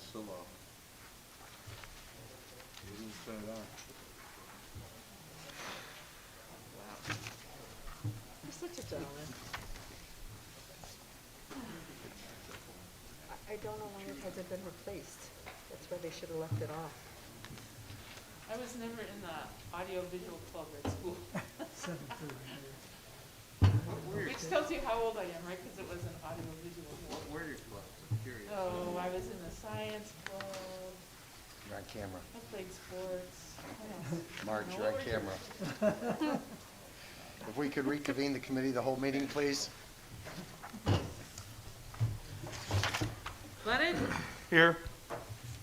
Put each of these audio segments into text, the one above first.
still off. You didn't turn it on. Wow. You're such a gentleman. I don't know why it hasn't been replaced. That's why they should have left it off. I was never in the audio-visual club at school. 7:30. Which tells you how old I am, right? Because it was an audio-visual club. Where are your clubs? I'm curious. Oh, I was in the science club. You're on camera. I played sports. What else? Marge, No, you're on what were camera. If we could reconvene the committee, the whole meeting, please. Lennon? Here.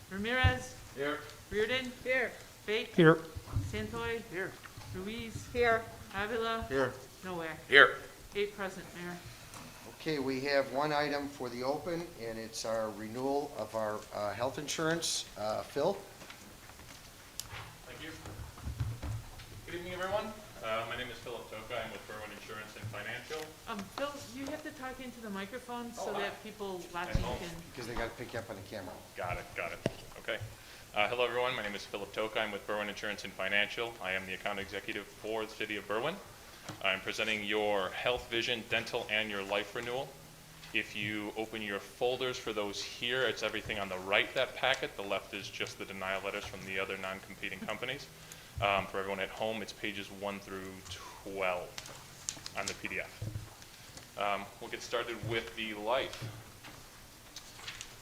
Ramirez? Here. Reardon? Here. Fake? Here. Santoy? Here. Ruiz? Here. Avila? Here. Nowhere. Here. 8 present, Mayor. Okay, we have one item for the open, and it's our renewal of our health insurance. Phil? Thank you. Good evening, everyone. My name is Philip Toka. I'm with Berwyn Insurance and Financial. Phil, you have to talk into the microphone so Oh, that people watching home. can. Because they got to pick you up on the camera. Got it. Okay. Hello, everyone. My name is Philip Toka. I'm with Berwyn Insurance and Financial. I am the account executive for the city of Berwyn. I'm presenting your health, vision, dental, and your life renewal. If you open your folders for those here, it's everything on the right, that packet. The left is just the denial letters from the other non-competing companies. For everyone at home, it's pages 1 through 12 on the PDF. We'll get started with the life.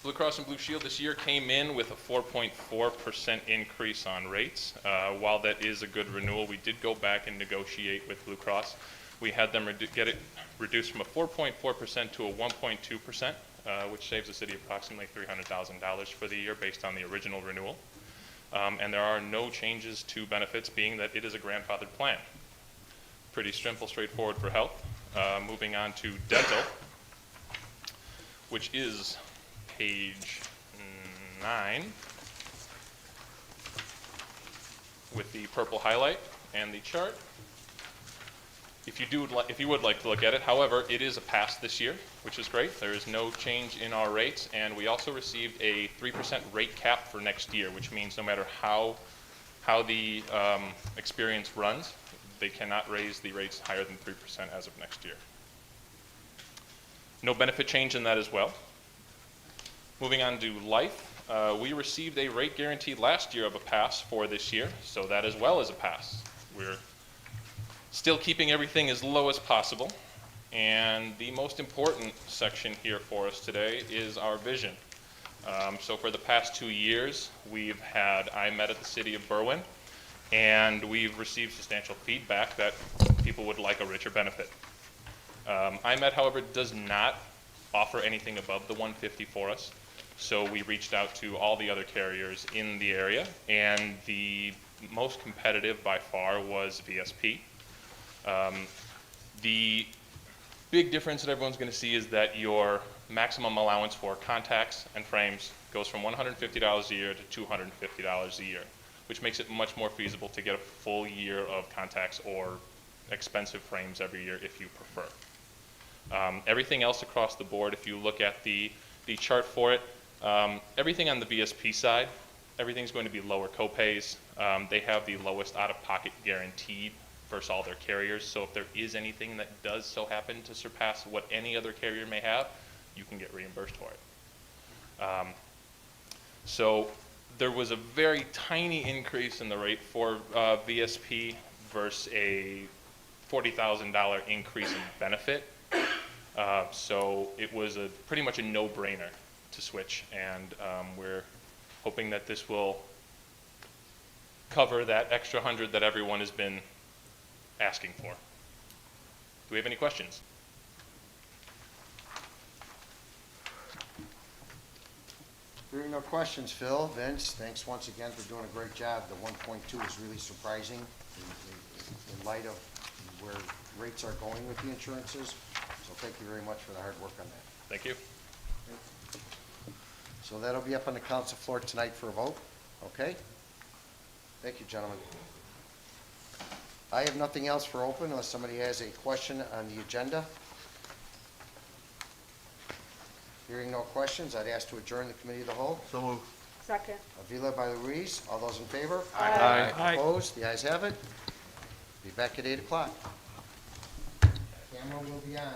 Blue Cross and Blue Shield this year came in with a 4.4% increase on rates. While that is a good renewal, we did go back and negotiate with Blue Cross. We had them get it reduced from a 4.4% to a 1.2%, which saves the city approximately $300,000 for the year based on the original renewal. And there are no changes to benefits, being that it is a grandfathered plan. Pretty simple, straightforward for health. Moving on to dental, which is page 9 with the purple highlight and the chart. If you would like to look at it, however, it is a pass this year, which is great. There is no change in our rates, and we also received a 3% rate cap for next year, which means no matter how the experience runs, they cannot raise the rates higher than 3% as of next year. No benefit change in that as well. Moving on to life, we received a rate guarantee last year of a pass for this year, so that as well is a pass. We're still keeping everything as low as possible, and the most important section here for us today is our vision. So for the past 2 years, we've had IMED at the city of Berwyn, and we've received substantial feedback that people would like a richer benefit. IMED, however, does not offer anything above the 150 for us. So we reached out to all the other carriers in the area, and the most competitive by far was VSP. The big difference that everyone's going to see is that your maximum allowance for contacts and frames goes from $150 a year to $250 a year, which makes it much more feasible to get a full year of contacts or expensive frames every year if you prefer. Everything else across the board, if you look at the chart for it, everything on the VSP side, everything's going to be lower copays. They have the lowest out-of-pocket guaranteed versus all their carriers, so if there is anything that does so happen to surpass what any other carrier may have, you can get reimbursed for it. So there was a very tiny increase in the rate for VSP versus a $40,000 increase in benefit. So it was pretty much a no-brainer to switch, and we're hoping that this will cover that extra 100 that everyone has been asking for. Do we have any questions? Hearing no questions, Phil. Vince, thanks once again for doing a great job. The 1.2 is really surprising in light of where rates are going with the insurances. So thank you very much for the hard work on that. Thank you. So that'll be up on the council floor tonight for a vote. Okay? Thank you, gentlemen. I have nothing else for open unless somebody has a question on the agenda. Hearing no questions, I'd ask to adjourn the committee of the whole. So moved. Second. Avila by Louise, all those in favor? Aye. Aye. Opposed? The ayes have it. Be back at 8 o'clock. Camera will be on.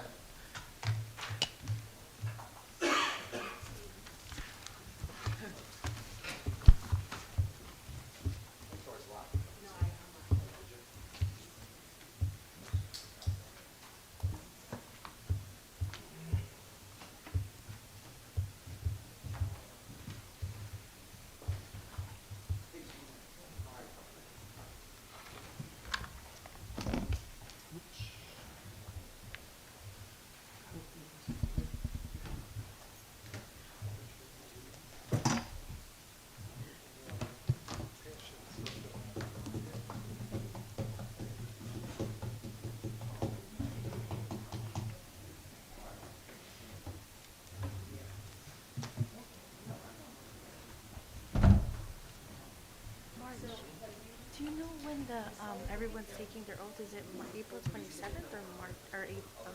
Do you know when the, everyone's taking their oath? Is it April 27th or March, or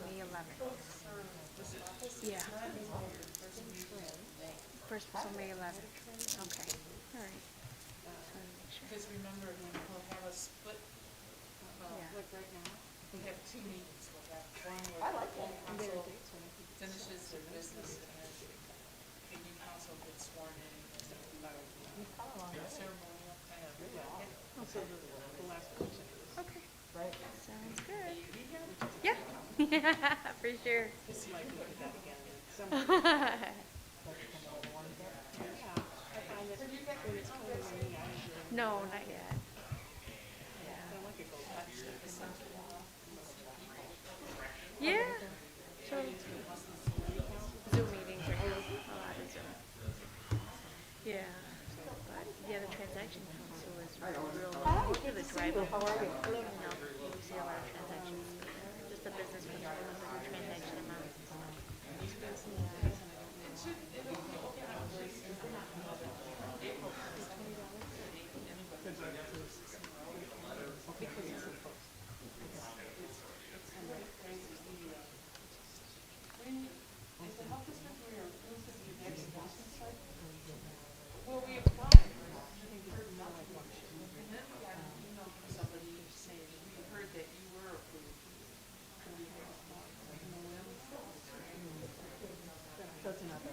May 11th? Yeah. First, so May 11th. Okay, all right. Just wanted to make sure. Because remember, we'll have a split, Yeah. like right now, we have two meetings. We'll have one where the full council finishes their business and then the new council gets sworn in and then about ceremonial kind of. Also the last person. Okay, Right. sounds good. Yeah, yeah, for sure. Just like look at that again. No, not yet. Yeah. So, Zoom meetings are good. A lot of Zoom. Yeah. But yeah, the transaction council is real. Mostly the driving. How are you? You know, you see a lot of transactions. Just the business control and the transaction amount. Well, we applied. Somebody saying, we heard that you were approved. That's enough.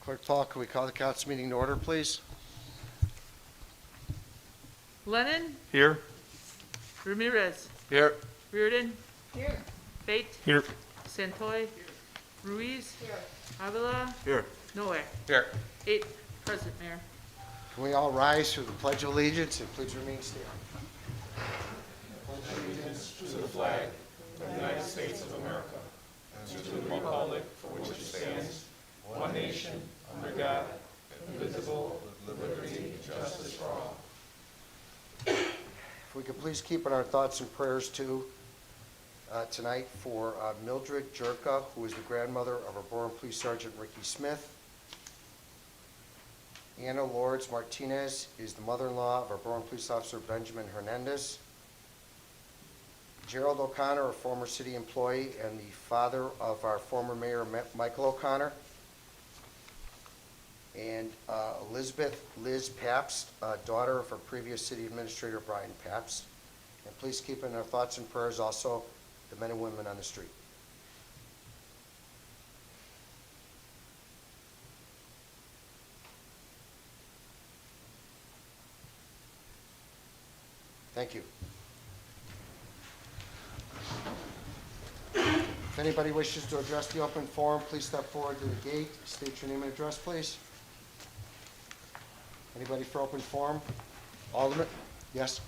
Clerk Paul, can we call the council meeting to order, please? Lennon, Here. Ramirez, Here. Reardon. Here. Fate, Here. Santoy. Ruiz. Here. Avila, Here. Noe. Here. 8 present, Mayor. Can we all rise for the Pledge of Allegiance and please remain standing? If we could please keep in our thoughts and prayers too, tonight for Mildred Jerka, who is the grandmother of our Berwyn Police Sergeant Ricky Smith. Anna Lourdes Martinez is the mother-in-law of our Berwyn Police Officer Benjamin Hernandez. Gerald O'Connor, a former city employee and the father of our former mayor Michael O'Connor. And Elizabeth Liz Pabst, daughter of our previous city administrator Brian Pabst. And please keep in our thoughts and prayers also the men and women on the street. Thank you. If anybody wishes to address the open forum, please step forward to the gate. State your name and address, please. Anybody for open forum? Alderman? Yes?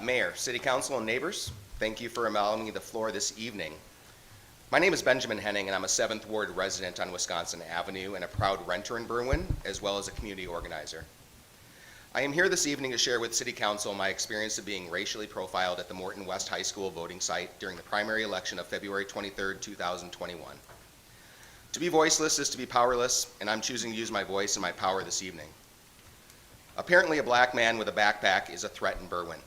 Mayor, City Council, and neighbors, thank you for allowing me the floor this evening. My name is Benjamin Henning, and I'm a 7th Ward resident on Wisconsin Avenue and a proud renter in Berwyn, as well as a community organizer. I am here this evening to share with City Council my experience of being racially profiled at the Morton West High School voting site during the primary election of February 23, 2021. To be voiceless is to be powerless, and I'm choosing to use my voice and my power this evening. Apparently, a black man with a backpack is a threat in Berwyn.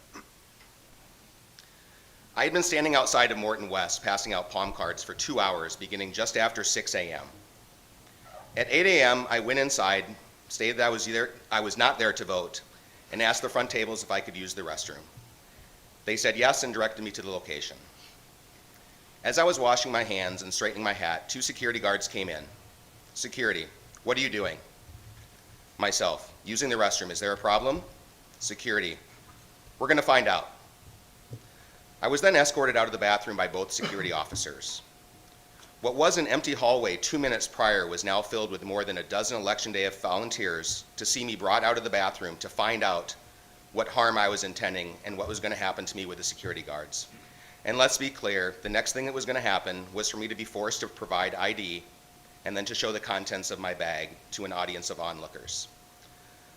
I had been standing outside of Morton West passing out palm cards for 2 hours, beginning just after 6 a.m. At 8 a.m., I went inside, stated that I was not there to vote, and asked the front tables if I could use the restroom. They said yes and directed me to the location. As I was washing my hands and straightening my hat, 2 security guards came in. Security, what are you doing? Myself, using the restroom, is there a problem? Security, we're going to find out. I was then escorted out of the bathroom by both security officers. What was an empty hallway 2 minutes prior was now filled with more than a dozen Election Day volunteers to see me brought out of the bathroom to find out what harm I was intending and what was going to happen to me with the security guards. And let's be clear, the next thing that was going to happen was for me to be forced to provide ID and then to show the contents of my bag to an audience of onlookers.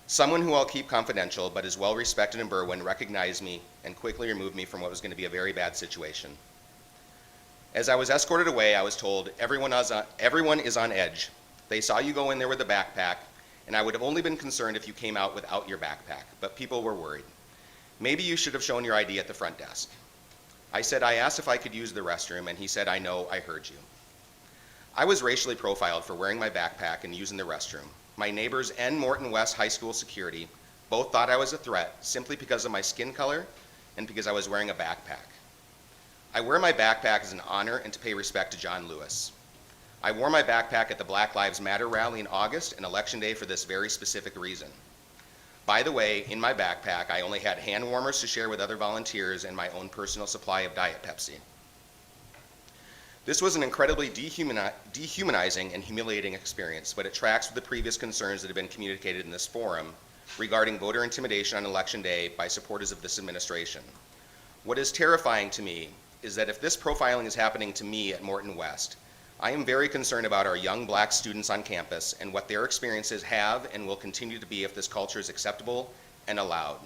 Someone who I'll keep confidential but is well respected in Berwyn recognized me and quickly removed me from what was going to be a very bad situation. As I was escorted away, I was told, everyone is on edge. They saw you go in there with a backpack, and I would have only been concerned if you came out without your backpack, but people were worried. Maybe you should have shown your ID at the front desk. I said I asked if I could use the restroom, and he said, I know, I heard you. I was racially profiled for wearing my backpack and using the restroom. My neighbors and Morton West High School security both thought I was a threat simply because of my skin color and because I was wearing a backpack. I wear my backpack as an honor and to pay respect to John Lewis. I wore my backpack at the Black Lives Matter rally in August and Election Day for this very specific reason. By the way, in my backpack, I only had hand warmers to share with other volunteers and my own personal supply of Diet Pepsi. This was an incredibly dehumanizing and humiliating experience, but it tracks with the previous concerns that have been communicated in this forum regarding voter intimidation on Election Day by supporters of this administration. What is terrifying to me is that if this profiling is happening to me at Morton West, I am very concerned about our young black students on campus and what their experiences have and will continue to be if this culture is acceptable and allowed.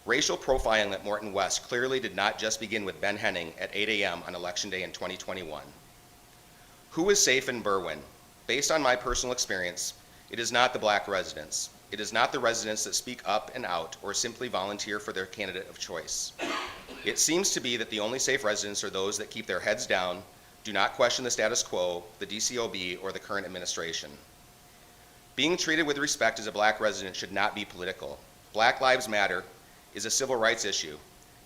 Racial profiling at Morton West clearly did not just begin with Ben Henning at 8 a.m. on Election Day in 2021. Who is safe in Berwyn? Based on my personal experience, it is not the black residents. It is not the residents that speak up and out or simply volunteer for their candidate of choice. It seems to be that the only safe residents are those that keep their heads down, do not question the status quo, the DCOB, or the current administration. Being treated with respect as a black resident should not be political. Black Lives Matter is a civil rights issue,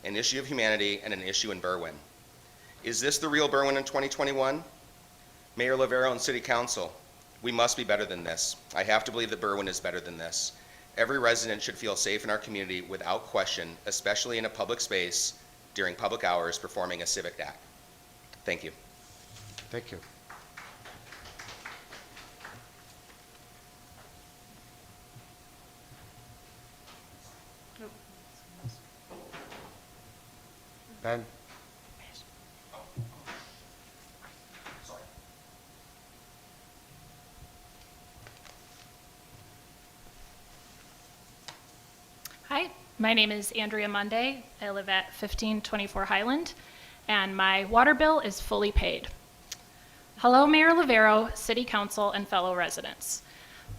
an issue of humanity, and an issue in Berwyn. Is this the real Berwyn in 2021? Mayor Lavero and City Council, we must be better than this. I have to believe that Berwyn is better than this. Every resident should feel safe in our community without question, especially in a public space during public hours performing a civic act. Thank you. Thank you. Ben? Hi, my name is Andrea Monday. I live at 1524 Highland, and my water bill is fully paid. Hello, Mayor Lavero, City Council, and fellow residents.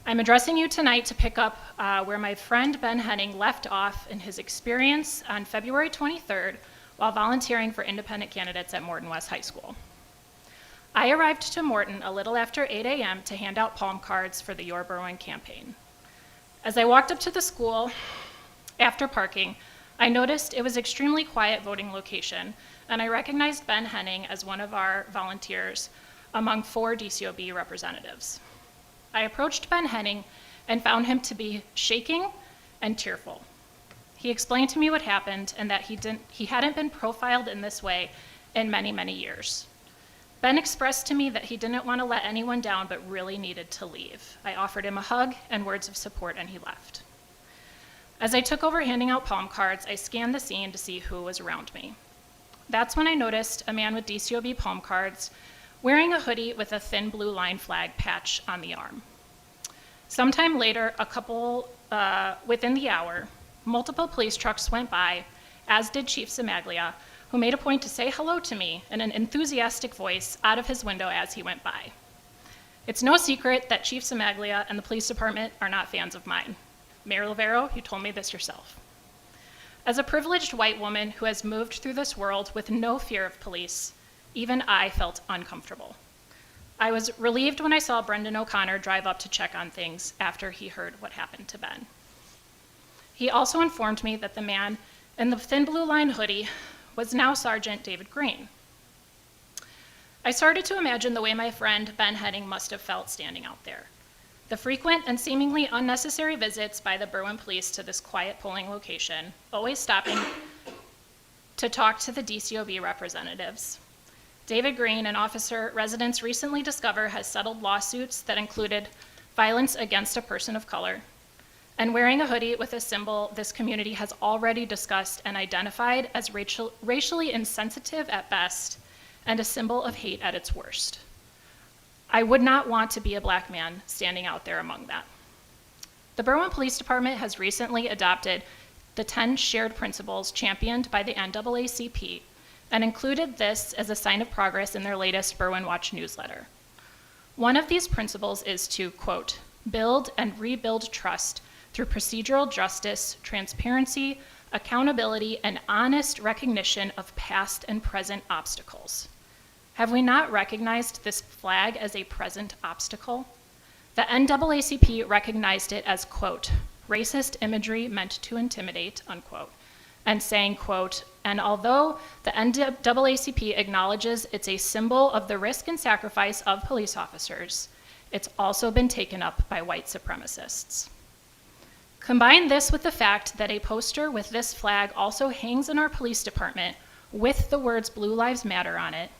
I'm addressing you tonight to pick up where my friend Ben Henning left off in his experience on February 23rd while volunteering for independent candidates at Morton West High School. I arrived to Morton a little after 8 a.m. to hand out palm cards for the Your Berwyn campaign. As I walked up to the school, after parking, I noticed it was an extremely quiet voting location, and I recognized Ben Henning as one of our volunteers among 4 DCOB representatives. I approached Ben Henning and found him to be shaking and tearful. He explained to me what happened and that he hadn't been profiled in this way in many, many years. Ben expressed to me that he didn't want to let anyone down but really needed to leave. I offered him a hug and words of support, and he left. As I took over handing out palm cards, I scanned the scene to see who was around me. That's when I noticed a man with DCOB palm cards wearing a hoodie with a thin blue line flag patch on the arm. Sometime later, within the hour, multiple police trucks went by, as did Chief Zamaglia, who made a point to say hello to me in an enthusiastic voice out of his window as he went by. It's no secret that Chief Zamaglia and the police department are not fans of mine. Mayor Lavero, you told me this yourself. As a privileged white woman who has moved through this world with no fear of police, even I felt uncomfortable. I was relieved when I saw Brendan O'Connor drive up to check on things after he heard what happened to Ben. He also informed me that the man in the thin blue line hoodie was now Sergeant David Green. I started to imagine the way my friend Ben Henning must have felt standing out there. The frequent and seemingly unnecessary visits by the Berwyn police to this quiet polling location, always stopping to talk to the DCOB representatives. David Green, an officer residents recently discovered has settled lawsuits that included violence against a person of color, and wearing a hoodie with a symbol this community has already discussed and identified as racially insensitive at best and a symbol of hate at its worst. I would not want to be a black man standing out there among that. The Berwyn Police Department has recently adopted the 10 shared principles championed by the NAACP and included this as a sign of progress in their latest Berwyn Watch newsletter. One of these principles is to, quote, build and rebuild trust through procedural justice, transparency, accountability, and honest recognition of past and present obstacles. Have we not recognized this flag as a present obstacle? The NAACP recognized it as, quote, racist imagery meant to intimidate, unquote, and saying, quote, and although the NAACP acknowledges it's a symbol of the risk and sacrifice of police officers, it's also been taken up by white supremacists. Combine this with the fact that a poster with this flag also hangs in our police department with the words Blue Lives Matter on it,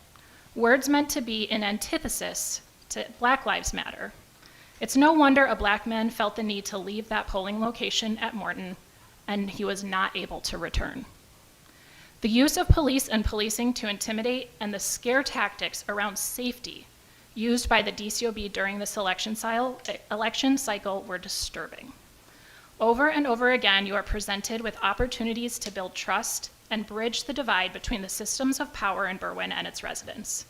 words meant to be in antithesis to Black Lives Matter. It's no wonder a black man felt the need to leave that polling location at Morton, and he was not able to return. The use of police and policing to intimidate and the scare tactics around safety used by the DCOB during this election cycle were disturbing. Over and over again, you are presented with opportunities to build trust and bridge the divide between the systems of power in Berwyn and its residents.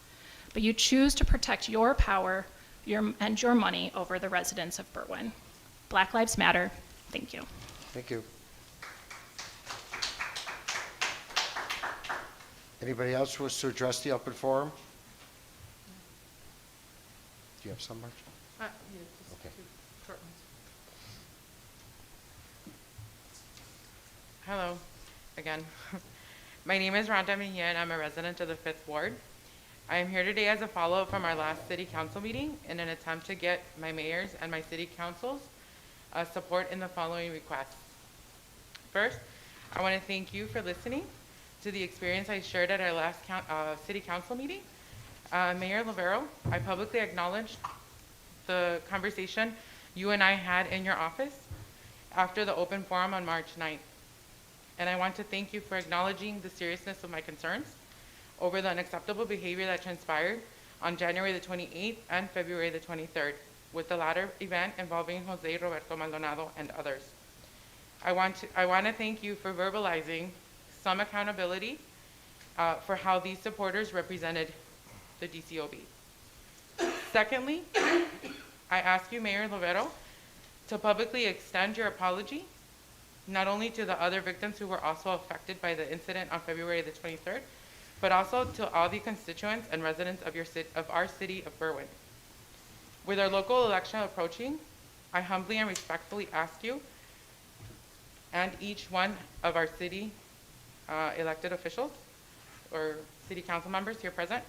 But you choose to protect your power and your money over the residents of Berwyn. Black Lives Matter. Thank you. Thank you. Anybody else who wants to address the open forum? Do you have some, Marcia? Yeah, just Okay. two. short ones. Hello, again. My name is Rhonda Mejia, and I'm a resident of the 5th Ward. I am here today as a follow-up from our last city council meeting in an attempt to get my mayor's and my city council's support in the following requests. First, I want to thank you for listening to the experience I shared at our last city council meeting. Mayor Lovero, I publicly acknowledge the conversation you and I had in your office after the open forum on March 9th. And I want to thank you for acknowledging the seriousness of my concerns over the unacceptable behavior that transpired on January the 28th and February the 23rd, with the latter event involving Jose Roberto Maldonado and others. I want to thank you for verbalizing some accountability for how these supporters represented the DCOB. Secondly, I ask you, Mayor Lovero, to publicly extend your apology not only to the other victims who were also affected by the incident on February the 23rd, but also to all the constituents and residents of our city of Berwyn. With our local election approaching, I humbly and respectfully ask you and each one of our city elected officials or city council members here present,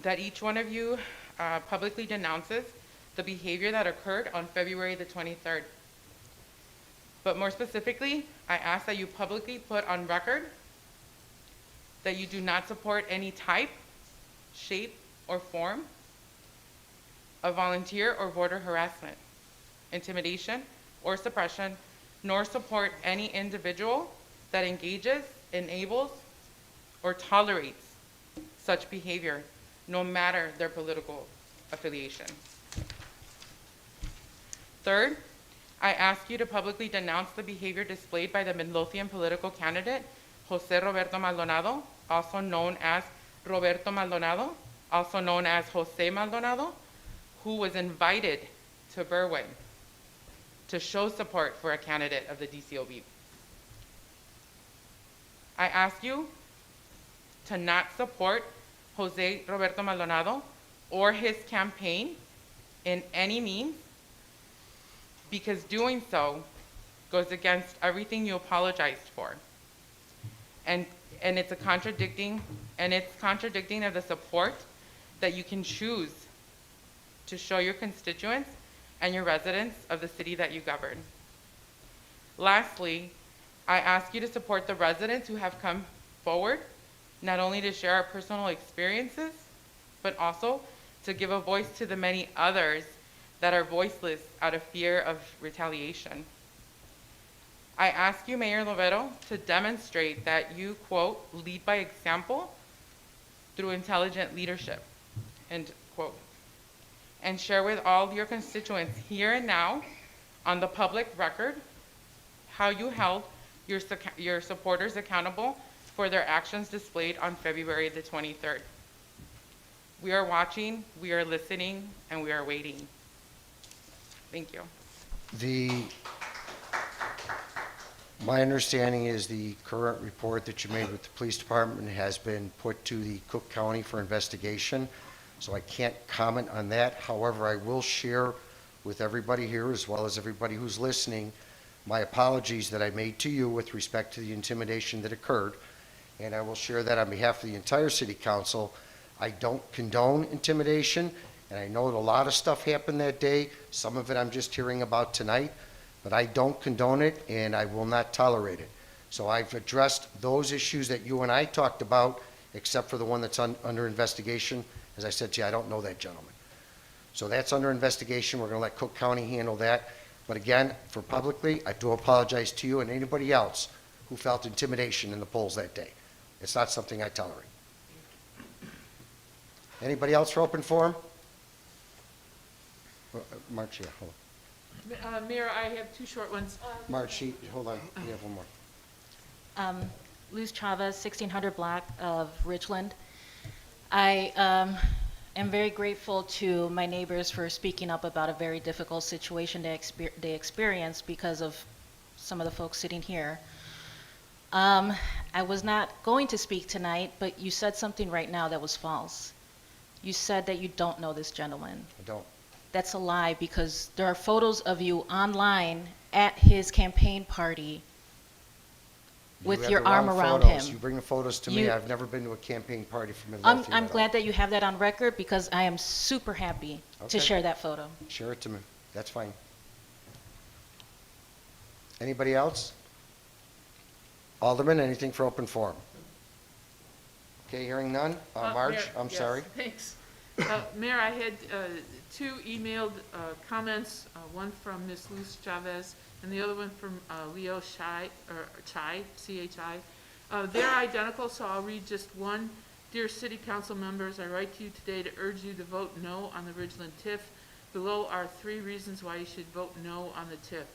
that each one of you publicly denounces the behavior that occurred on February the 23rd. But more specifically, I ask that you publicly put on record that you do not support any type, shape, or form of volunteer or voter harassment, intimidation, or suppression, nor support any individual that engages, enables, or tolerates such behavior, no matter their political affiliation. Third, I ask you to publicly denounce the behavior displayed by the Midlothian political candidate, Jose Roberto Maldonado, also known as Roberto Maldonado, also known as Jose Maldonado, who was invited to Berwyn to show support for a candidate of the DCOB. I ask you to not support Jose Roberto Maldonado or his campaign in any means, because doing so goes against everything you apologized for. And it's contradicting of the support that you can choose to show your constituents and your residents of the city that you govern. Lastly, I ask you to support the residents who have come forward, not only to share our personal experiences, but also to give a voice to the many others that are voiceless out of fear of retaliation. I ask you, Mayor Lovero, to demonstrate that you, quote, lead by example through intelligent leadership, end quote, and share with all your constituents here and now on the public record how you held your supporters accountable for their actions displayed on February the 23rd. We are watching, we are listening, and we are waiting. Thank you. My understanding is the current report that you made with the police department has been put to the Cook County for investigation, so I can't comment on that. However, I will share with everybody here, as well as everybody who's listening, my apologies that I made to you with respect to the intimidation that occurred, and I will share that on behalf of the entire city council. I don't condone intimidation, and I know that a lot of stuff happened that day. Some of it I'm just hearing about tonight, but I don't condone it, and I will not tolerate it. So I've addressed those issues that you and I talked about, except for the one that's under investigation. As I said to you, I don't know that gentleman. So that's under investigation. We're going to let Cook County handle that. But again, for publicly, I do apologize to you and anybody else who felt intimidation in the polls that day. It's not something I tolerate. Anybody else for open forum? March, yeah, hold on. Mayor, I have two short ones. March, hold on, we have one more. Luz Chavez, 1600 block of Richland. I am very grateful to my neighbors for speaking up about a very difficult situation they experienced because of some of the folks sitting here. I was not going to speak tonight, but you said something right now that was false. You said that you don't know this gentleman. I don't. That's a lie, because there are photos of you online at his campaign party You with have your the arm wrong around photos. him. You bring the photos to me. You- I've never been to a campaign party for Midlothian I'm at all. glad that you have that on record, because I am super happy Okay. to share that photo. Share it to me. That's fine. Anybody else? Alderman, anything for open forum? Okay, hearing none. Marge, Mayor, I'm yes, sorry. Thanks. Mayor, I had two emailed comments, one from Ms. Luz Chavez and the other one from Leo Chai, C-H-I. They're identical, so I'll read just one. Dear City Council members, I write to you today to urge you to vote no on the Ridgeland TIF. Below are 3 reasons why you should vote no on the TIF.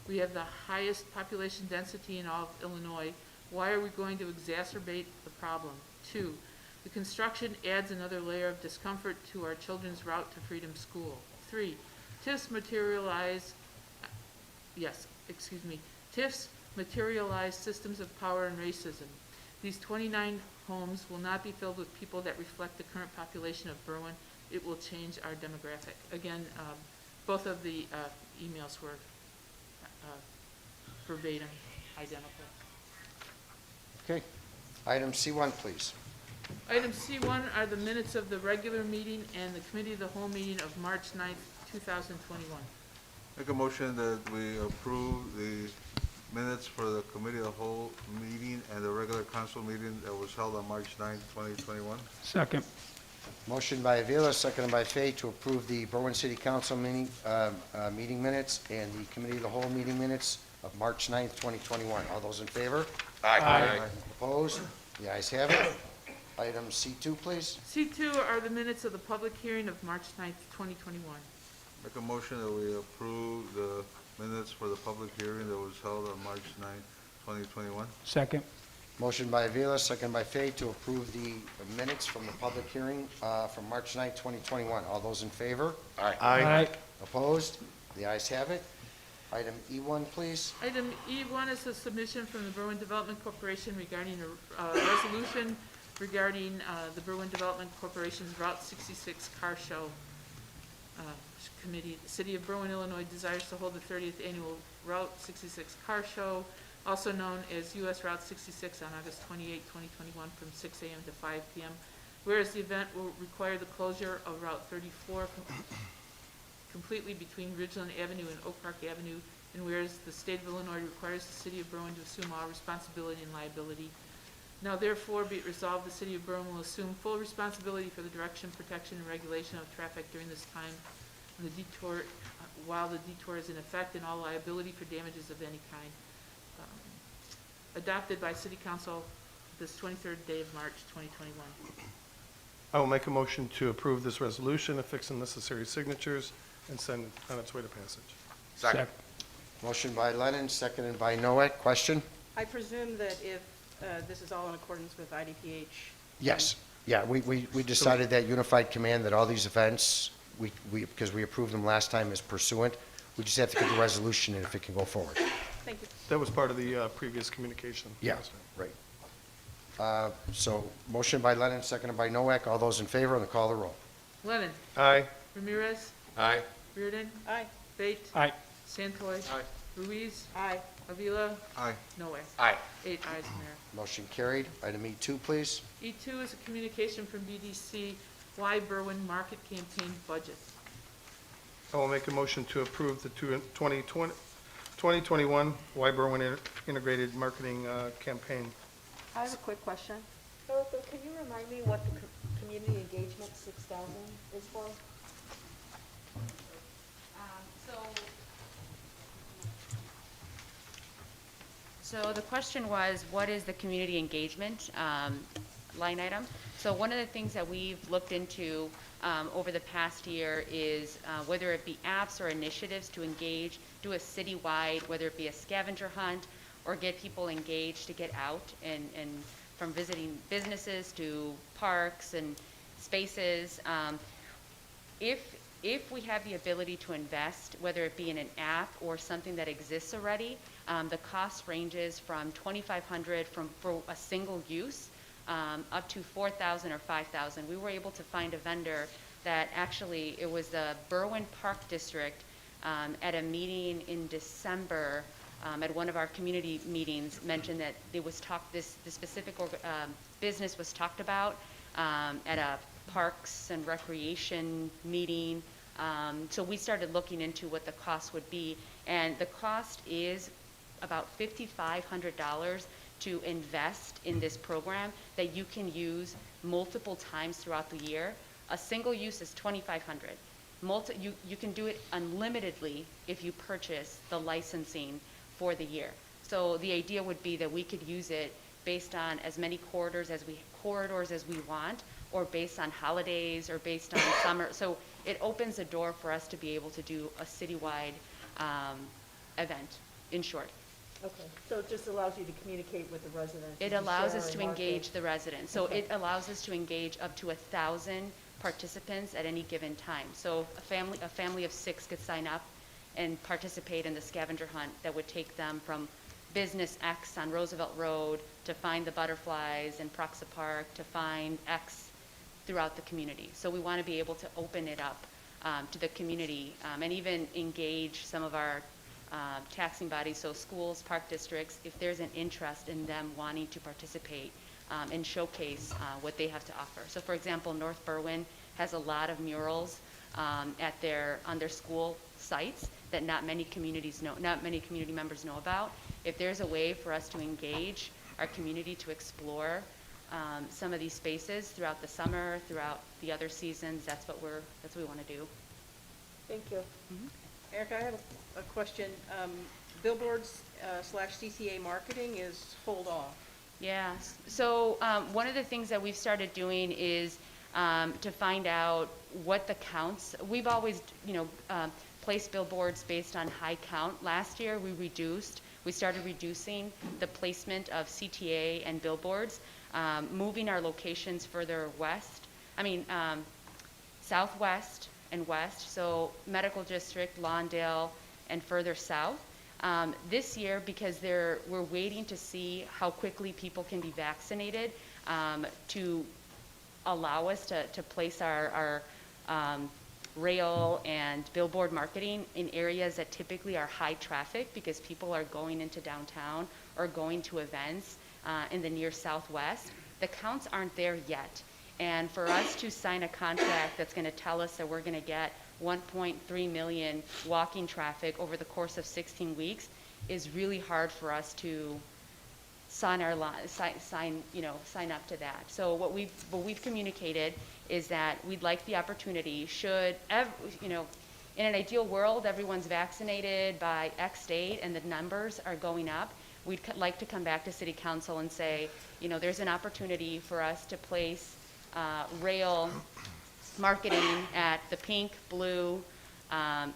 We have the highest population density in all of Illinois. Why are we going to exacerbate the problem? 2, the construction adds another layer of discomfort to our children's route to Freedom School. 3, TIFs materialize systems of power and racism. These 29 homes will not be filled with people that reflect the current population of Berwyn. It will change our demographic. Again, both of the emails were verbatim identical. Okay. Item C1, please. Item C1 are the minutes of the regular meeting and the committee of the whole meeting of March 9th, 2021. Make a motion that we approve the minutes for the committee of the whole meeting and the regular council meeting that was held on March 9th, 2021. Second. Motion by Avila, seconded by Fay, to approve the Berwyn City Council meeting minutes and the committee of the whole meeting minutes of March 9th, 2021. All those in favor? Aye. Opposed? The ayes have it. Item C2, please. C2 are the minutes of the public hearing of March 9th, 2021. Make a motion that we approve the minutes for the public hearing that was held on March 9th, 2021. Second. Motion by Avila, seconded by Fay, to approve the minutes from the public hearing from March 9th, 2021. All those in favor? Aye. Opposed? The ayes have it. Item E1, please. Item E1 is a submission from the Berwyn Development Corporation regarding a resolution regarding the Berwyn Development Corporation's Route 66 Car Show Committee. The City of Berwyn, Illinois desires to hold the 30th Annual Route 66 Car Show, also known as U.S. Route 66, on August 28, 2021, from 6 a.m. to 5 p.m. Whereas the event will require the closure of Route 34 completely between Ridgeland Avenue and Oak Park Avenue, and whereas the state of Illinois requires the city of Berwyn to assume all responsibility and liability. Now therefore be it resolved, the city of Berwyn will assume full responsibility for the direction, protection, and regulation of traffic during this time, and the detour, while the detour is in effect, and all liability for damages of any kind. Adopted by City Council this 23rd day of March, 2021. I will make a motion to approve this resolution, affix the necessary signatures, and send it on its way to passage. Second. Motion by Lennon, seconded by Noack. Question? I presume that if this is all in accordance with IDPH. Yes. Yeah, we decided that unified command, that all these events, because we approved them last time as pursuant, we just have to get the resolution and if it can go forward. Thank you. That was part of the previous communication. Yeah, right. So, motion by Lennon, seconded by Noack. All those in favor, and call the roll. Lennon. Aye. Ramirez. Aye. Reardon. Aye. Bate. Aye. Santoy. Aye. Ruiz. Aye. Avila. Aye. No way. Aye. 8 ayes, Mayor. Motion carried. Item E2, please. E2 is a communication from BDC, Why Berwyn Market Campaign Budget. I will make a motion to approve the 2021 Y Berwyn Integrated Marketing Campaign. I have a quick question. Erica, can you remind me what the community engagement 6,000 is for? So the question was, what is the community engagement line item? So one of the things that we've looked into over the past year is whether it be apps or initiatives to engage, do a citywide, whether it be a scavenger hunt or get people engaged to get out and from visiting businesses to parks and spaces. If we have the ability to invest, whether it be in an app or something that exists already, the cost ranges from $2,500 for a single use up to 4,000 or 5,000. We were able to find a vendor that actually, it was the Berwyn Park District at a meeting in December, at one of our community meetings, mentioned that it was this specific business was talked about at a parks and recreation meeting. So we started looking into what the cost would be, and the cost is about $5,500 to invest in this program that you can use multiple times throughout the year. A single use is $2,500. You can do it unlimitedly if you purchase the licensing for the year. So the idea would be that we could use it based on as many corridors as we want, or based on holidays, or based on summer. So it opens the door for us to be able to do a citywide event, in short. Okay, so it just allows you to communicate with the residents? It and allows share us to and market. engage the residents. So Okay. it allows us to engage up to 1,000 participants at any given time. So a family of 6 could sign up and participate in the scavenger hunt that would take them from business X on Roosevelt Road to find the butterflies in Proxa Park, to find X throughout the community. So we want to be able to open it up to the community, and even engage some of our taxing bodies, so schools, park districts, if there's an interest in them wanting to participate and showcase what they have to offer. So for example, North Berwyn has a lot of murals on their school sites that not many community members know about. If there's a way for us to engage our community to explore some of these spaces throughout the summer, throughout the other seasons, that's what we want to do. Thank you. Mm-hmm. Erica, I have a question. Billboards / CCA marketing is hold off. Yeah, so one of the things that we've started doing is to find out what the counts. We've always, placed billboards based on high count. Last year, we started reducing the placement of CTA and billboards, moving our locations further west. Southwest and west, so Medical District, Lawndale, and further south. This year, because we're waiting to see how quickly people can be vaccinated to allow us to place our rail and billboard marketing in areas that typically are high traffic, because people are going into downtown or going to events in the near southwest. The counts aren't there yet. And for us to sign a contract that's going to tell us that we're going to get 1.3 million walking traffic over the course of 16 weeks is really hard for us to sign up to that. So what we've communicated is that we'd like the opportunity, in an ideal world, everyone's vaccinated by X date and the numbers are going up, we'd like to come back to City Council and say, there's an opportunity for us to place rail marketing at the Pink, Blue,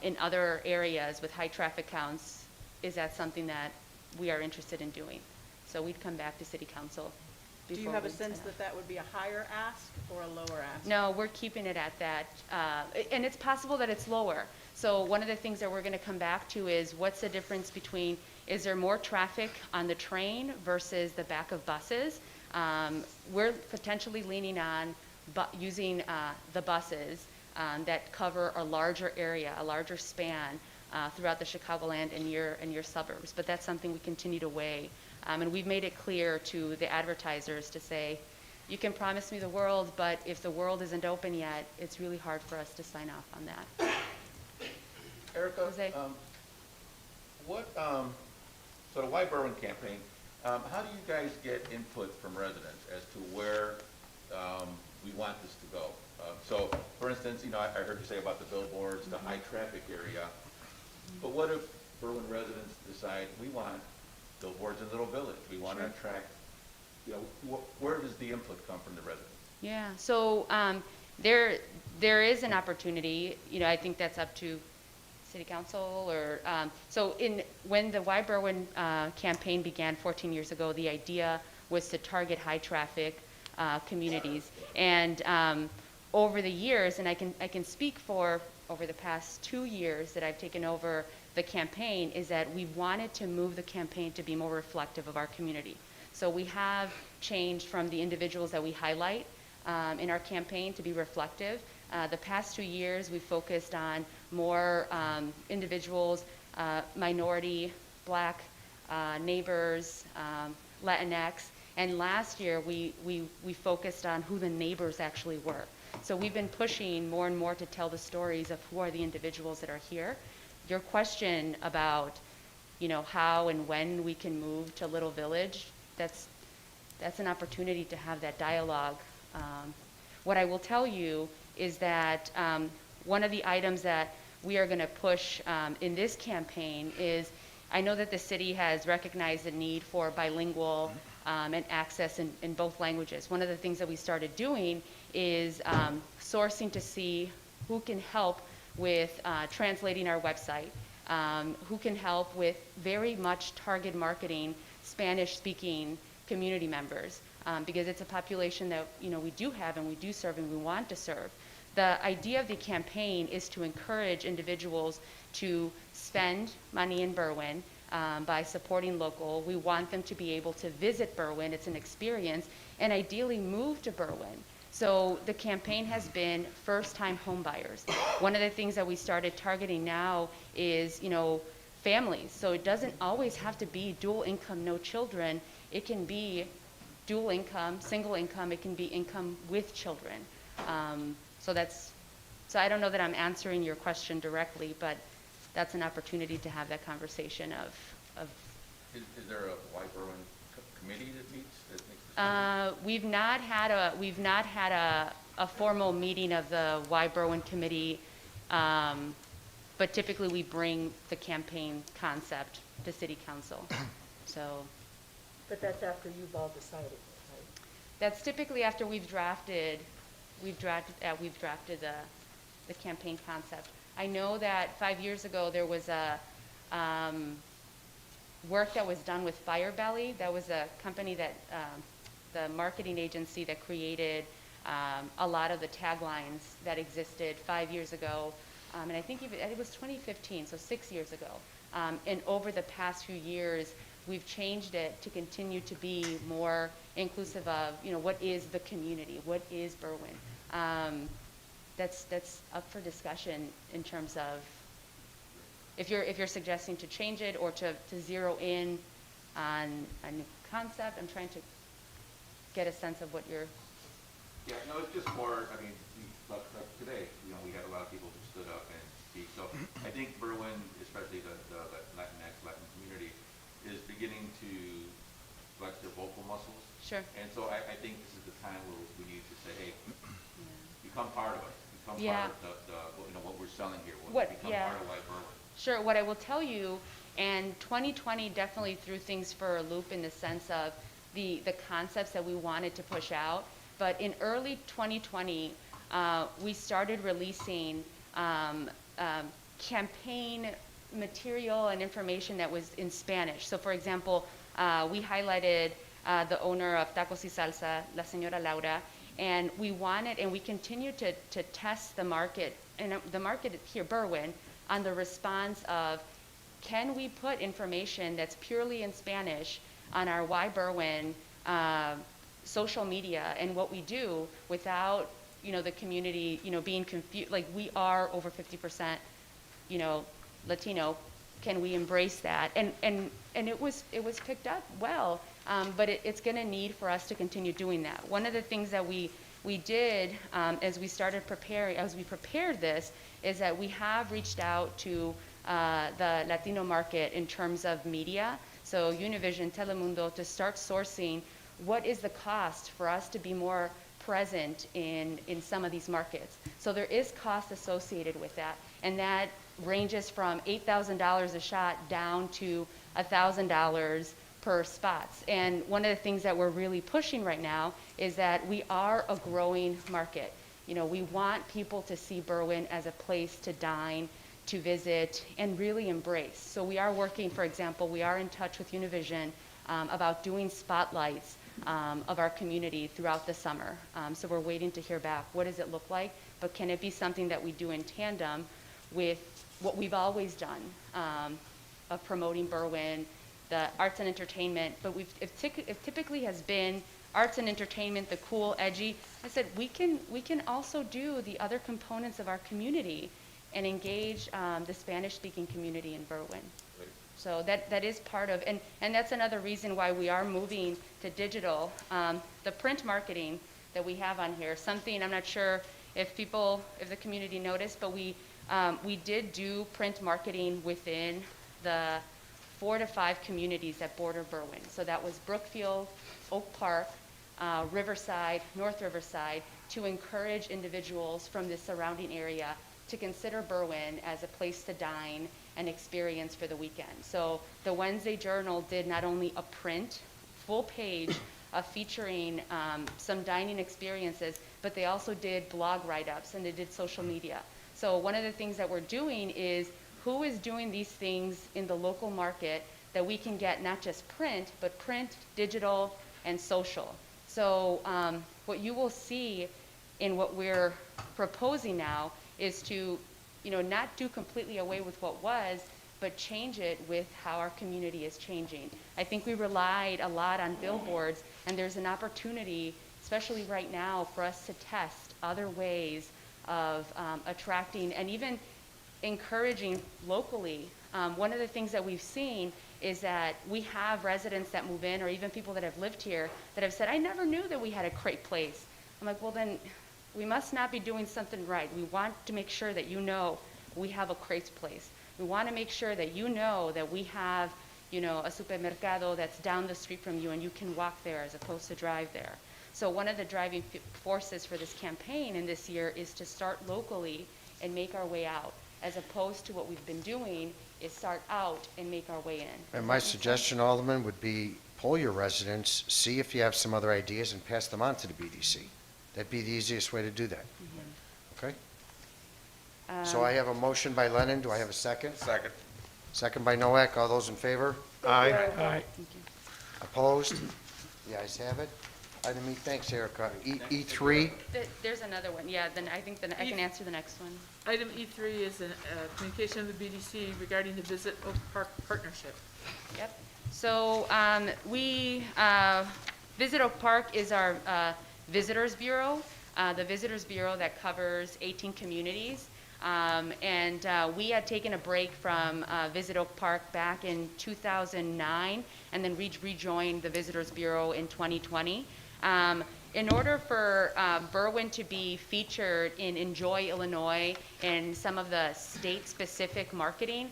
in other areas with high traffic counts. Is that something that we are interested in doing? So we'd come back to City Council. Do you have a sense that would be a higher ask or a lower ask? No, we're keeping it at that. And it's possible that it's lower. So one of the things that we're going to come back to is what's the difference between, is there more traffic on the train versus the back of buses? We're potentially leaning on using the buses that cover a larger area, a larger span throughout the Chicagoland and your suburbs. But that's something we continue to weigh. And we've made it clear to the advertisers to say, you can promise me the world, but if the world isn't open yet, it's really hard for us to sign off on that. Erica, Jose? So the Why Berwyn campaign, how do you guys get input from residents as to where we want this to go? So, for instance, I heard you say about the billboards, the high traffic area, but what if Berwyn residents decide we want billboards in Little Village? We want to attract, where does the input come from the residents? Yeah, so there is an opportunity, I think that's up to City Council or, when the Why Berwyn campaign began 14 years ago, the idea was to target high traffic communities. And over the years, and I can speak for over the past 2 years that I've taken over the campaign, is that we wanted to move the campaign to be more reflective of our community. So we have changed from the individuals that we highlight in our campaign to be reflective. The past 2 years, we focused on more individuals, minority, Black, neighbors, Latinx, and last year we focused on who the neighbors actually were. So we've been pushing more and more to tell the stories of who are the individuals that are here. Your question about, you know, how and when we can move to Little Village, that's an opportunity to have that dialogue. What I will tell you is that one of the items that we are going to push in this campaign is, I know that the city has recognized the need for bilingual and access in both languages. One of the things that we started doing is sourcing to see who can help with translating our website, who can help with very much target marketing Spanish-speaking community members, because it's a population that, you know, we do have and we do serve and we want to serve. The idea of the campaign is to encourage individuals to spend money in Berwyn by supporting local. We want them to be able to visit Berwyn, it's an experience, and ideally move to Berwyn. So the campaign has been first-time home buyers. One of the things that we started targeting now is, you know, families. So it doesn't always have to be dual income, no children. It can be dual income, single income, it can be income with children. So I don't know that I'm answering your question directly, but that's an opportunity to have that conversation of Is there a White Berwyn committee that meets, that makes this? we've not had a formal meeting of the Y Berwyn committee, but typically we bring the campaign concept to city council. So But that's after you've all decided, right? that's typically after we've drafted the campaign concept. I know that 5 years ago there was a work that was done with Firebelly. That was a company that the marketing agency that created a lot of the taglines that existed 5 years ago, and I think even, it was 2015, so 6 years ago. And over the past few years, we've changed it to continue to be more inclusive of, you know, what is the community, what is Berwyn. That's up for discussion in terms of if you're suggesting to change it or to zero in on a new concept. I'm trying to get a sense of what you're. Yeah, no, it's just more, I mean, like today, you know, we had a lot of people who stood up and speak. So I think Berwyn, especially the Latinx, Latin community, is beginning to flex their vocal muscles. Sure. And so I think this is the time where we need to say, hey, become part of it. Become Yeah. part of you know, what we're selling here. Become Yeah. part of White Berwyn. Sure. What I will tell you, and 2020 definitely threw things for a loop in the sense of the concepts that we wanted to push out. But in early 2020, we started releasing campaign material and information that was in Spanish. So for example, we highlighted the owner of Tacos y Salsa, La Señora Laura, and we wanted, and we continue to test the market, and the market here, Berwyn, on the response of, can we put information that's purely in Spanish on our Y Berwyn social media and what we do without, you know, the community, you know, being confused. Like, we are over 50%, you know, Latino. Can we embrace that? And it was picked up well, but it's going to need for us to continue doing that. One of the things that we did as we prepared this, is that we have reached out to the Latino market in terms of media, so Univision, Telemundo, to start sourcing what is the cost for us to be more present in some of these markets. So there is cost associated with that, and that ranges from $8,000 a shot down to $1,000 per spots. And one of the things that we're really pushing right now is that we are a growing market. You know, we want people to see Berwyn as a place to dine, to visit, and really embrace. So we are working, for example, we are in touch with Univision about doing spotlights of our community throughout the summer. So we're waiting to hear back. What does it look like? But can it be something that we do in tandem with what we've always done of promoting Berwyn, the arts and entertainment, but it typically has been arts and entertainment, the cool, edgy. I said, we can also do the other components of our community and engage the Spanish-speaking community in Berwyn. So that is part of, and that's another reason why we are moving to digital. The print marketing that we have on here, something I'm not sure if the community noticed, but we did do print marketing within the 4 to 5 communities that border Berwyn. So that was Brookfield, Oak Park, Riverside, North Riverside, to encourage individuals from the surrounding area to consider Berwyn as a place to dine and experience for the weekend. So the Wednesday Journal did not only a print, full page featuring some dining experiences, but they also did blog write-ups and they did social media. So one of the things that we're doing is who is doing these things in the local market that we can get not just print, but print, digital, and social. So what you will see in what we're proposing now is to, not do completely away with what was, but change it with how our community is changing. I think we relied a lot on billboards, and there's an opportunity, especially right now, for us to test other ways of attracting and even encouraging locally. One of the things that we've seen is that we have residents that move in, or even people that have lived here, that have said, I never knew that we had a crepe place. I'm like, well then, we must not be doing something right. We want to make sure that we have a crepe place. We want to make sure that that we have, a supermercado that's down the street from you and you can walk there as opposed to drive there. So one of the driving forces for this campaign in this year is to start locally and make our way out, as opposed to what we've been doing is start out and make our way in. And my suggestion, Alderman, would be poll your residents, see if you have some other ideas, and pass them on to the BDC. That'd be the easiest way to do that. Okay? So I have a motion by Lennon. Do I have a second? Second. Second by Noack. All those in favor? Aye. Aye. Opposed? The ayes have it. Item E, thanks, Erica. E3, There's another one, yeah, then I think I can answer the next one. Item E3 is a communication of the BDC regarding the Visit Oak Park partnership. Yep. So Visit Oak Park is our Visitors Bureau, the Visitors Bureau that covers 18 communities. And we had taken a break from Visit Oak Park back in 2009 and then rejoined the Visitors Bureau in 2020. In order for Berwyn to be featured in Enjoy Illinois and some of the state-specific marketing,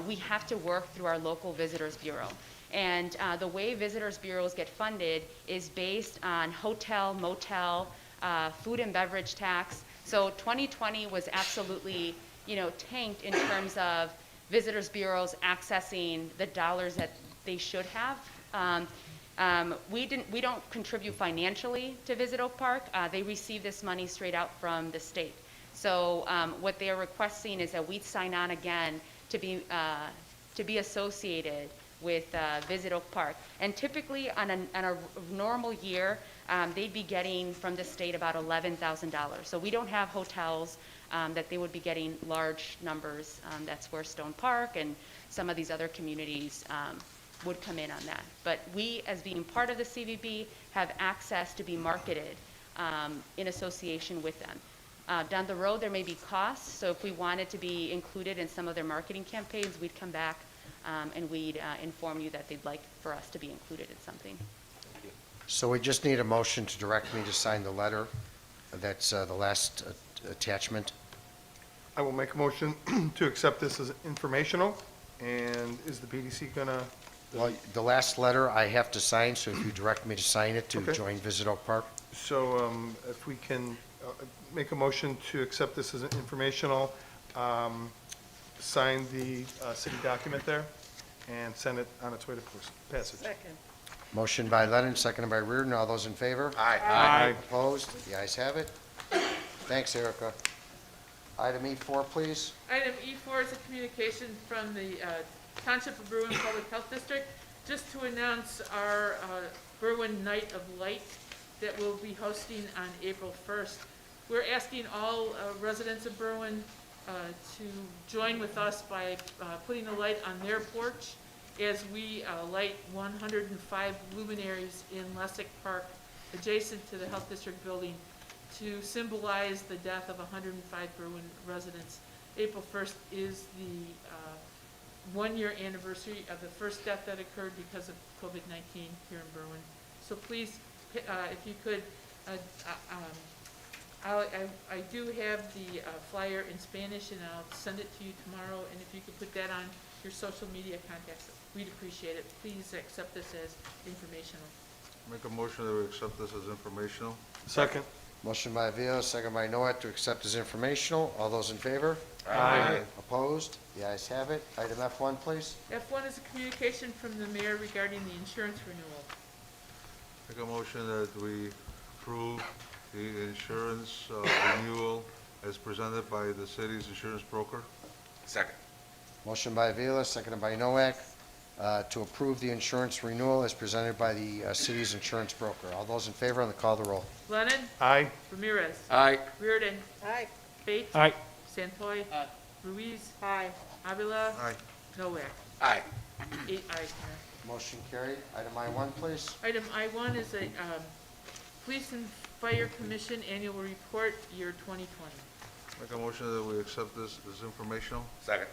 we have to work through our local Visitors Bureau. And the way Visitors Bureaus get funded is based on hotel, motel, food and beverage tax. So 2020 was absolutely, tanked in terms of Visitors Bureaus accessing the dollars that they should have. We don't contribute financially to Visit Oak Park. They receive this money straight out from the state. So what they are requesting is that we sign on again to be associated with Visit Oak Park. And typically on a normal year, they'd be getting from the state about $11,000. So we don't have hotels that they would be getting large numbers. That's where Stone Park and some of these other communities would come in on that. But we, as being part of the CVB, have access to be marketed in association with them. Down the road, there may be costs. So if we wanted to be included in some of their marketing campaigns, we'd come back and we'd inform you that they'd like for us to be included in something. so we just need a motion to direct me to sign the letter. That's the last attachment. I will make a motion to accept this as informational. And is the BDC gonna? Well, the last letter I have to sign, so if you direct me to sign it to Okay. join Visit Oak Park. So if we can make a motion to accept this as an informational, sign the city document there, and send it on its way to passage. Second. Motion by Lennon, seconded by Reardon. All those in favor? Aye. Opposed? The ayes have it. Thanks, Erica. Item E4, please. Item E4 is a communication from the Township of Berwyn Public Health District, just to announce our Berwyn Night of Light that we'll be hosting on April 1st. We're asking all residents of Berwyn to join with us by putting a light on their porch as we light 105 luminaries in Lessick Park adjacent to the Health District building to symbolize the death of 105 Berwyn residents. April 1st is the 1-year anniversary of the first death that occurred because of COVID-19 here in Berwyn. So please, if you could, I do have the flyer in Spanish, and I'll send it to you tomorrow, and if you could put that on your social media contacts, we'd appreciate it. Please accept this as informational. Make a motion that we accept this as informational. Second. Motion by Avila, second by Noack to accept as informational. All those in favor? Aye. Opposed? The ayes have it. Item F1, please. F1 is a communication from the mayor regarding the insurance renewal. Make a motion that we approve the insurance renewal as presented by the city's insurance broker. Second. Motion by Avila, seconded by Noack, to approve the insurance renewal as presented by the city's insurance broker. All those in favor on the call of the roll. Lennon? Aye. Ramirez? Aye. Reardon? Aye. Bates? Aye. Santoy? Ruiz? Aye. Avila? Aye. Noack? Aye. 8 ayes, Mayor. Motion carried. Item I1, please. Item I1 is a Police and Fire Commission Annual Report, year 2020. Make a motion that we accept this as informational. Second.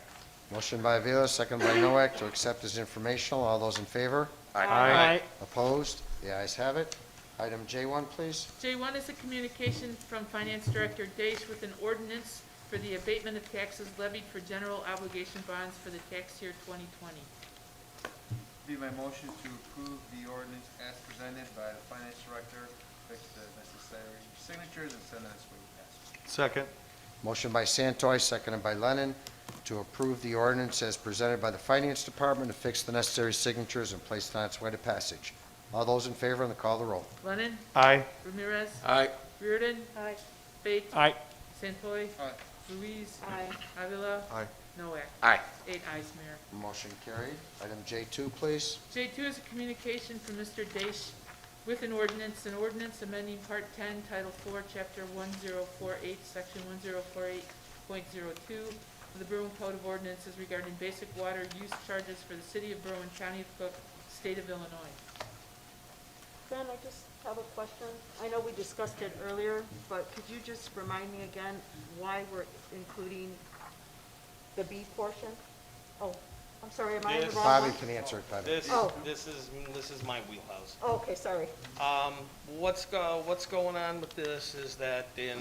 Motion by Avila, seconded by Noack to accept as informational. All those in favor? Aye. Opposed? The ayes have it. Item J1, please. J1 is a communication from Finance Director Dace with an ordinance for the abatement of taxes levied for general obligation bonds for the tax year 2020. Be my motion to approve the ordinance as presented by the finance director, fix the necessary signatures, and send it as we pass. Second. Motion by Santoy, seconded by Lennon, to approve the ordinance as presented by the Finance Department to fix the necessary signatures and place it on its way to passage. All those in favor on the call of the roll. Lennon? Aye. Ramirez? Aye. Reardon? Aye. Bates? Aye. Santoy? Aye. Ruiz? Aye. Avila? Aye. Noack? Aye. 8 ayes, Mayor. Motion carried. Item J2, please. J2 is a communication from Mr. Dace with an ordinance amending Part 10, Title 4, Chapter 1048, Section 1048.02 of the Berwyn Code of Ordinances regarding basic water use charges for the city of Berwyn, County of Cook, State of Illinois. Ben, I just have a question. I know we discussed it earlier, but could you just remind me again why we're including the B portion? Oh, I'm sorry, am I in the Yes. wrong Bobby one? can answer it, Bobby. This, Oh. this is my wheelhouse. Oh, okay, sorry. What's going on with this is that in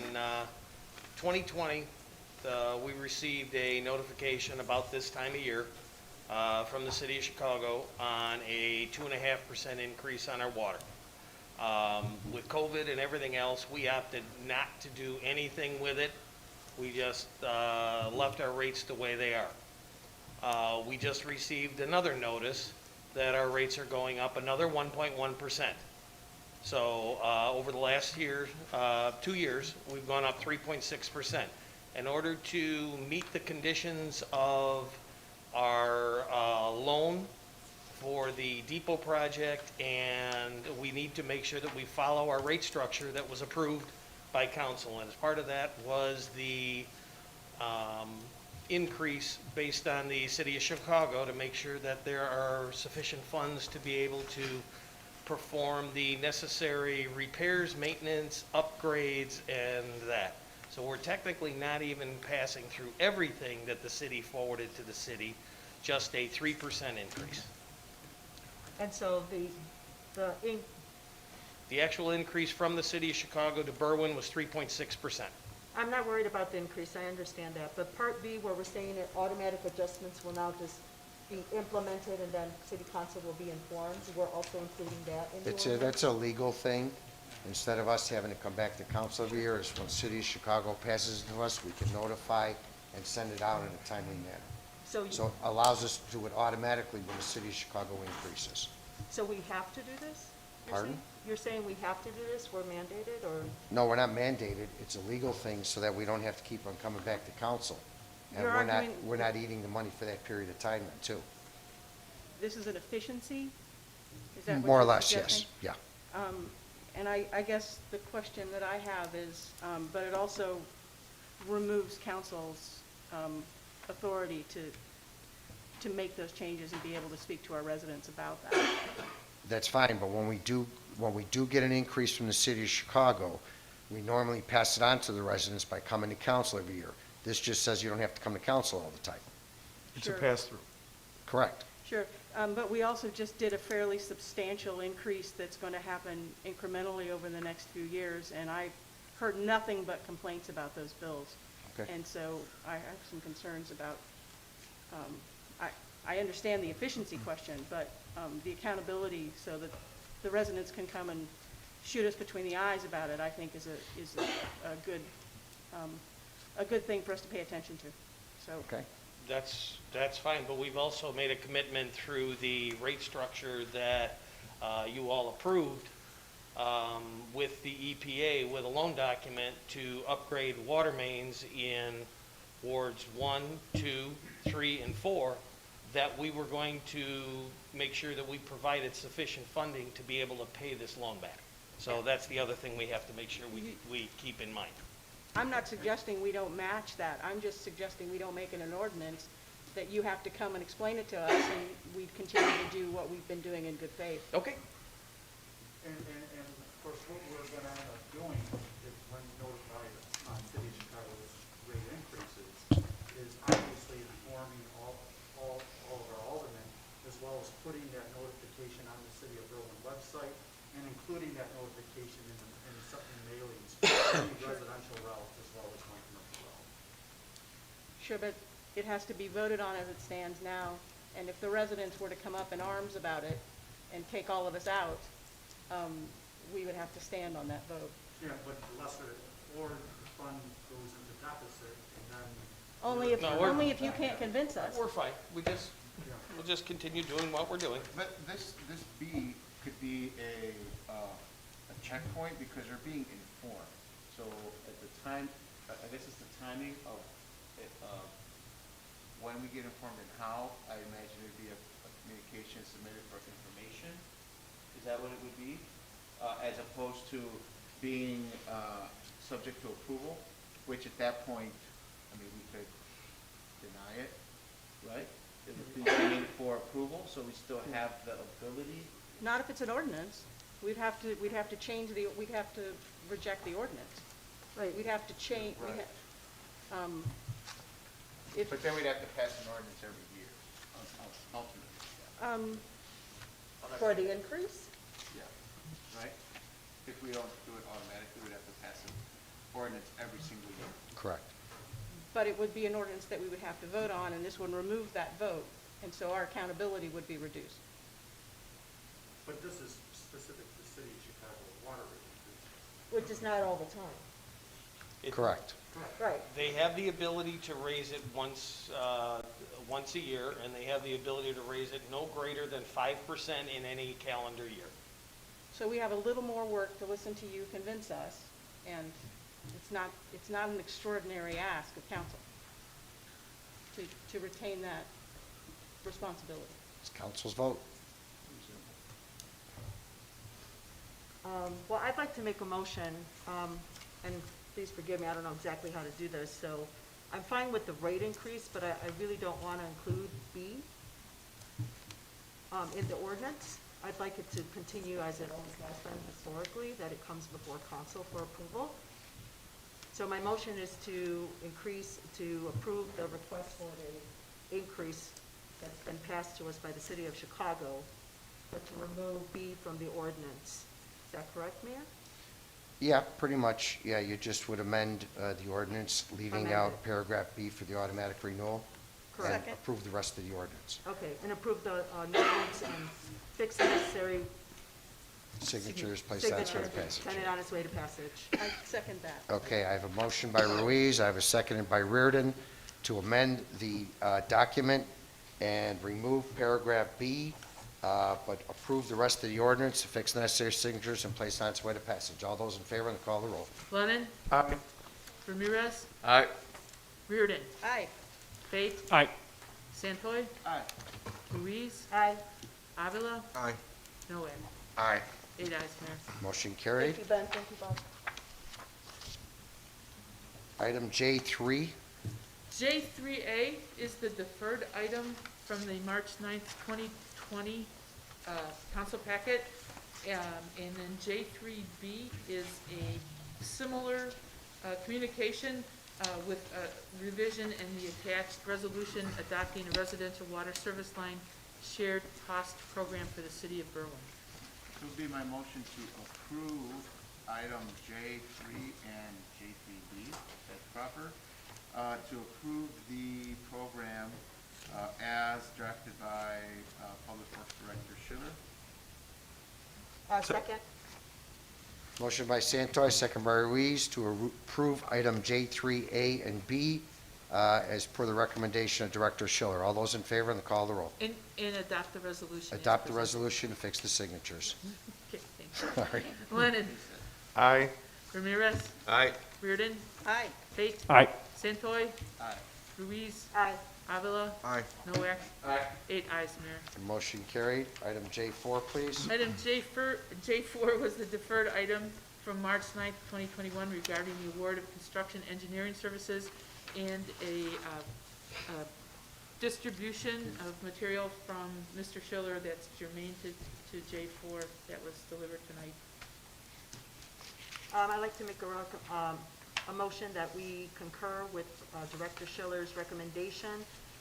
2020, we received a notification about this time of year from the city of Chicago on a 2.5% increase on our water. With COVID and everything else, we opted not to do anything with it. We just left our rates the way they are. We just received another notice that our rates are going up another 1.1%. So over the last year, 2 years, we've gone up 3.6%. In order to meet the conditions of our loan for the depot project, and we need to make sure that we follow our rate structure that was approved by council. And as part of that was the increase based on the city of Chicago to make sure that there are sufficient funds to be able to perform the necessary repairs, maintenance, upgrades, and that. So we're technically not even passing through everything that the city forwarded to the city, just a 3% increase. And so The actual increase from the city of Chicago to Berwyn was 3.6%. I'm not worried about the increase, I understand that, but Part B, where we're saying that automatic adjustments will now just be implemented and then city council will be informed, we're also including that in the ordinance? That's a legal thing. Instead of us having to come back to council every year, is when City of Chicago passes it to us, we can notify and send it out in a timely manner. So So it allows us to do it automatically when the City of Chicago increases. So we have to do this? you're Pardon? saying? You're saying we have to do this, we're mandated, or? No, we're not mandated. It's a legal thing so that we don't have to keep on coming back to council. And You're arguing- we're not eating the money for that period of time then, too. This is an efficiency? Is that what More or you're less, yes, suggesting? yeah. And I guess the question that I have is, but it also removes council's authority to make those changes and be able to speak to our residents about that. That's fine, but when we do get an increase from the city of Chicago, we normally pass it on to the residents by coming to council every year. This just says you don't have to come to council all the time. It's a Sure. pass-through. Correct. Sure, but we also just did a fairly substantial increase that's going to happen incrementally over the next few years, and I heard nothing but complaints about those bills. Okay. And so I have some concerns about, I understand the efficiency question, but the accountability so that the residents can come and shoot us between the eyes about it, I think is a good thing for us to pay attention to, so. Okay. That's fine, but we've also made a commitment through the rate structure that you all approved with the EPA, with a loan document to upgrade water mains in wards 1, 2, 3, and 4, that we were going to make sure that we provided sufficient funding to be able to pay this loan back. So that's the other thing we have to make sure we keep in mind. I'm not suggesting we don't match that. I'm just suggesting we don't make it an ordinance, that you have to come and explain it to us, and we continue to do what we've been doing in good faith. Okay. And of course, what we're gonna end up doing is when we notify City of Chicago's rate increases, is obviously informing all of our aldermen, as well as putting that notification on the City of Berwyn website, and including that notification in mailings for any residential routes as well as non-commercial routes. Sure, but it has to be voted on as it stands now, and if the residents were to come up in arms about it and kick all of us out, we would have to stand on that vote. Yeah, but or the fund goes into deficit, and then. Only if you can't convince us. We're fine. We'll just continue doing what we're doing. But this B could be a checkpoint because they're being informed. So at the time, I guess it's the timing of it, when we get informed and how, I imagine it'd be a communication submitted for information. Is that what it would be? As opposed to being subject to approval, which at that point, I mean, we could deny it, right? It would be coming for approval, so we still have the ability. Not if it's an ordinance. We'd have to reject the ordinance. Right, we'd have to change, Right. But then we'd have to pass an ordinance every year, ultimately. For the increase? Yeah, right? If we don't do it automatically, we'd have to pass an ordinance every single year. Correct. but it would be an ordinance that we would have to vote on, and this would remove that vote, and so our accountability would be reduced. But this is specific to the City of Chicago water rate increase. Which is not all the time. Correct. Right. They have the ability to raise it once a year, and they have the ability to raise it no greater than 5% in any calendar year. So we have a little more work to listen to you convince us, and it's not an extraordinary ask of council to retain that responsibility. It's council's vote. Well, I'd like to make a motion, and please forgive me, I don't know exactly how to do this, so I'm fine with the rate increase, but I really don't want to include B in the ordinance. I'd like it to continue as it always has been historically, that it comes before council for approval. So my motion is to approve the request for the increase that's been passed to us by the City of Chicago, but to remove B from the ordinance. Is that correct, Mayor? Yeah, pretty much. Yeah, you just would amend the ordinance, leaving Amend out it. paragraph B for the automatic renewal. Correct. And approve the rest of the ordinance. Okay, and approve the ordinance and fix the necessary Signatures placed on its way to signature, passage. send it on its way to passage. I second that. Okay, I have a motion by Ruiz, I have a seconded by Reardon to amend the document and remove paragraph B, but approve the rest of the ordinance, to fix the necessary signatures and place on its way to passage. All those in favor, and call the roll. Lemon, Aye. Ramirez, Aye. Reardon, Aye. Fate, Aye. Santoy, Aye. Ruiz, Aye. Avila, Aye. Noe. Aye. 8 ayes, Mayor. Motion carried. Thank you, Ben, thank you, Bob. Item J3, J3A is the deferred item from the March 9th, 2020 council packet. And then J3B is a similar communication with a revision and the attached resolution adopting a residential water service line shared cost program for the city of Berwyn. It would be my motion to approve item J3 and J3B, if that's proper, to approve the program as drafted by Public Works Director Schiller. Second. Motion by Santos, second by Ruiz, to approve item J3A and B as per the recommendation of Director Schiller. All those in favor on the call of the roll. And adopt the resolution. as Adopt the presented. resolution and fix the signatures. Okay, thank you. All right. Lennon. Aye. Ramirez. Aye. Reardon. Aye. Pate. Aye. Santoy. Aye. Ruiz. Aye. Avila. Aye. Noack. Aye. 8 ayes, Mayor. Motion carried. Item J4, please. Item J4 was the deferred item from March 9th, 2021 regarding the award of construction engineering services and a distribution of material from Mr. Schiller that's germane to J4 that was delivered tonight. I'd like to make a motion that we concur with Director Schiller's recommendation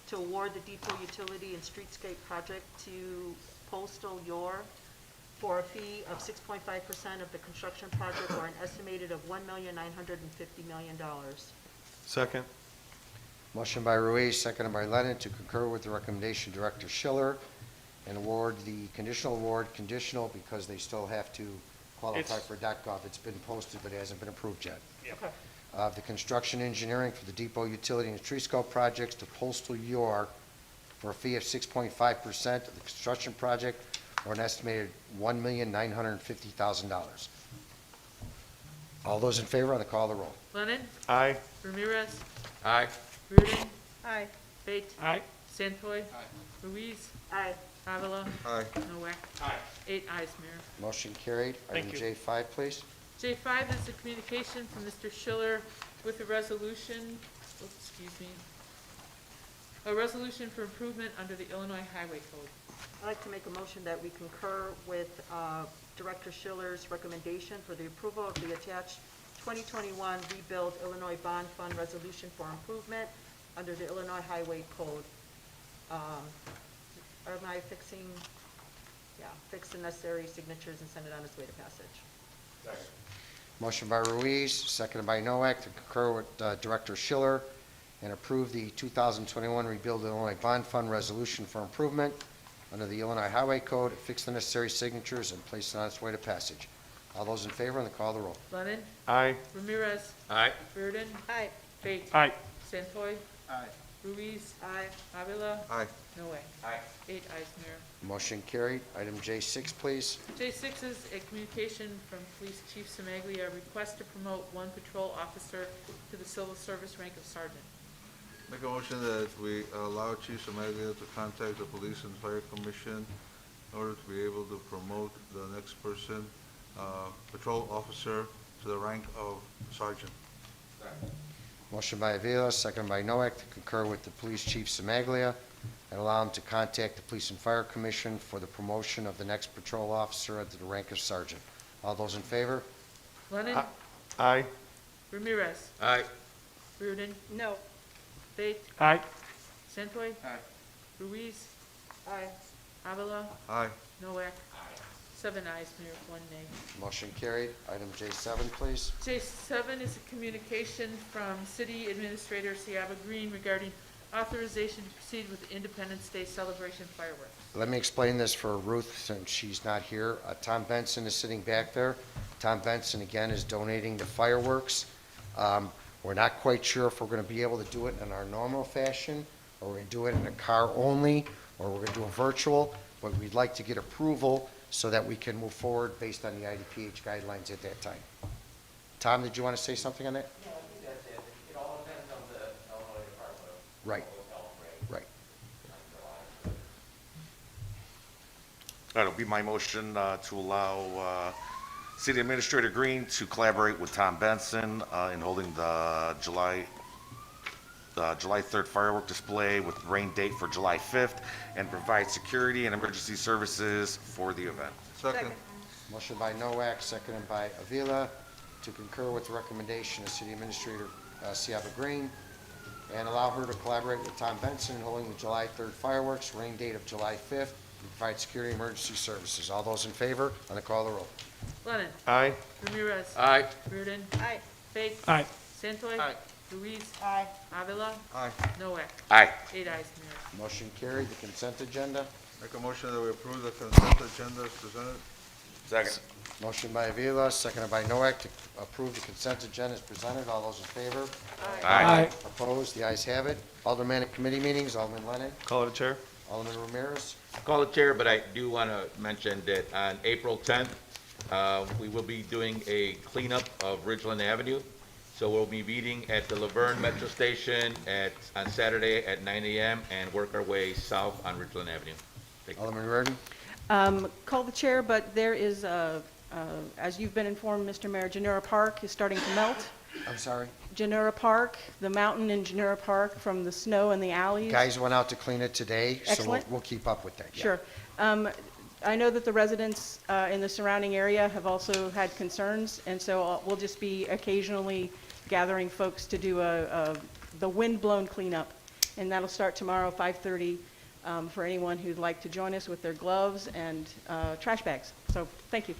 to award the depot utility and streetscape project to Postal Your for a fee of 6.5% of the construction project, or an estimated of $1,950,000,000. Second. Motion by Ruiz, seconded by Lennon, to concur with the recommendation of Director Schiller and award the conditional award, conditional because they still have to qualify It's- for .gov. It's been posted, but it hasn't been approved yet. Okay. The construction engineering for the depot utility and streetscape projects to Postal Your for a fee of 6.5% of the construction project, or an estimated $1,950,000. All those in favor on the call of the roll. Lennon. Aye. Ramirez. Aye. Reardon. Aye. Pate. Aye. Santoy. Ruiz. Aye. Avila. Aye. Noack. 8 ayes, Mayor. Motion carried. Thank Item you. J5, please. J5 is a communication from Mr. Schiller with a resolution, a resolution for improvement under the Illinois Highway Code. I'd like to make a motion that we concur with Director Schiller's recommendation for the approval of the attached 2021 Rebuild Illinois Bond Fund Resolution for Improvement under the Illinois Highway Code. Am I fixing, fix the necessary signatures and send it on its way to passage. Motion by Ruiz, seconded by Noack, to concur with Director Schiller and approve the 2021 Rebuild Illinois Bond Fund Resolution for Improvement under the Illinois Highway Code, fix the necessary signatures, and place it on its way to passage. All those in favor on the call of the roll. Lennon. Aye. Ramirez. Aye. Reardon. Aye. Pate. Aye. Santoy. Aye. Ruiz. Aye. Avila. Aye. Noack. Aye. 8 ayes, Mayor. Motion carried. Item J6, please. J6 is a communication from Police Chief Semaglia, a request to promote one patrol officer to the civil service rank of sergeant. Make a motion that we allow Chief Semaglia to contact the Police and Fire Commission in order to be able to promote the next person, patrol officer, to the rank of sergeant. Motion by Avila, seconded by Noack, to concur with the Police Chief Semaglia and allow him to contact the Police and Fire Commission for the promotion of the next patrol officer to the rank of sergeant. All those in favor? Lennon. Aye. Ramirez. Aye. Reardon. No. Pate. Aye. Santoy. Aye. Ruiz. Aye. Avila. Aye. Noack. 7 ayes, Mayor, 1 nay. Motion carried. Item J7, please. J7 is a communication from City Administrator Ciaba Green regarding authorization to proceed with the Independence Day celebration fireworks. Let me explain this for Ruth since she's not here. Tom Benson is sitting back there. Tom Benson, again, is donating the fireworks. We're not quite sure if we're going to be able to do it in our normal fashion, or we're going to do it in a car only, or we're going to do a virtual, but we'd like to get approval so that we can move forward based on the IDPH guidelines at that time. Tom, did you want to say something on that? Yeah, I think that's it. It all depends on the Illinois Department of Right. Public Health, right? Right. That'll be my motion to allow City Administrator Green to collaborate with Tom Benson in holding the July July 3rd firework display with rain date for July 5th, and provide security and emergency services for the event. Second. Motion by Noack, seconded by Avila, to concur with the recommendation of City Administrator Ciaba Green, and allow her to collaborate with Tom Benson in holding the July 3rd fireworks, rain date of July 5th, and provide security and emergency services. All those in favor, on the call of the roll. Lennon. Aye. Ramirez. Aye. Reardon. Aye. Fate. Aye. Santoy. Aye. Ruiz. Aye. Avila. Aye. Noack. Aye. 8 ayes, Mayor. Motion carried. The consent agenda. Make a motion that we approve the consent agenda as presented. Second. Motion by Avila, seconded by Noack, to approve the consent agenda as presented. All those in favor? Aye. Opposed? The ayes have it. Aldermanic committee meetings, Alderman Lennon, Call it a chair. Alderman Ramirez. Call the chair, but I do want to mention that on April 10th, we will be doing a cleanup of Ridgeland Avenue. So we'll be meeting at the Laverne Metro Station on Saturday at 9 a.m. and work our way south on Ridgeland Avenue. Thank you. Alderman Reardon. Call the chair, but there is, as you've been informed, Mr. Mayor, Genera Park is starting to melt. I'm sorry. Genera Park, the mountain in Genera Park from the snow in the alleys. Guys went out to clean it today, so Excellent. we'll keep up with that. yeah. Sure. I know that the residents in the surrounding area have also had concerns, and so we'll just be occasionally gathering folks to do the wind-blown cleanup. And that'll start tomorrow, 5:30, for anyone who'd like to join us with their gloves and trash bags. So, thank you.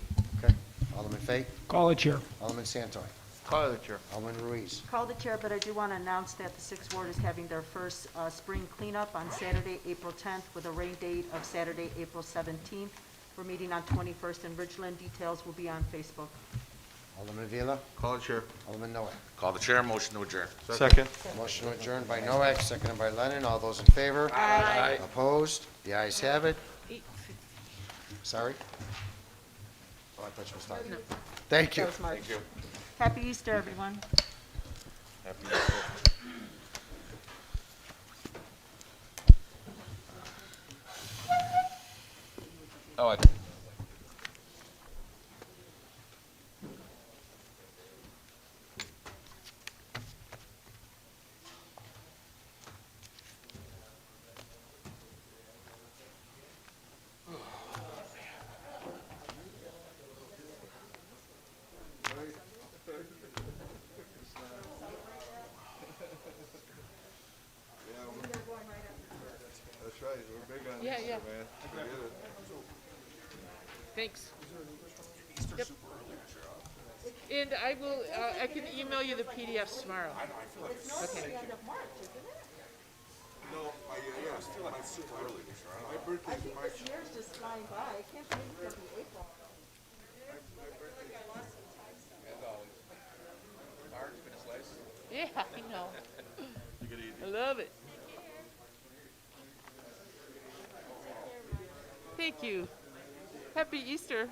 Okay. Alderman Fate. Call it chair. Alderman Santoy. Call the chair. Alderman Ruiz. Call the chair, but I do want to announce that the Sixth Ward is having their first spring cleanup on Saturday, April 10th, with a rain date of Saturday, April 17th. We're meeting on 21st in Ridgeland. Details will be on Facebook. Alderman Avila. Call the chair. Alderman Noack. Call the chair, motion to adjourn. Second. Motion adjourned by Noack, seconded by Lennon. All those in favor? Aye. Opposed? The ayes have it. Sorry? Oh, I thought you was talking. Thank you. That was March. Happy Easter, everyone. Oh, I That's right, we're big on Yeah, Easter, yeah. man. We did it. Thanks. Yep. And I will, I can email you the PDFs tomorrow. Okay. No, my super early. My birthday's in March. Year's just flying by. I can't believe it's gonna be April. Yeah, I know. I love it. Thank you. Happy Easter.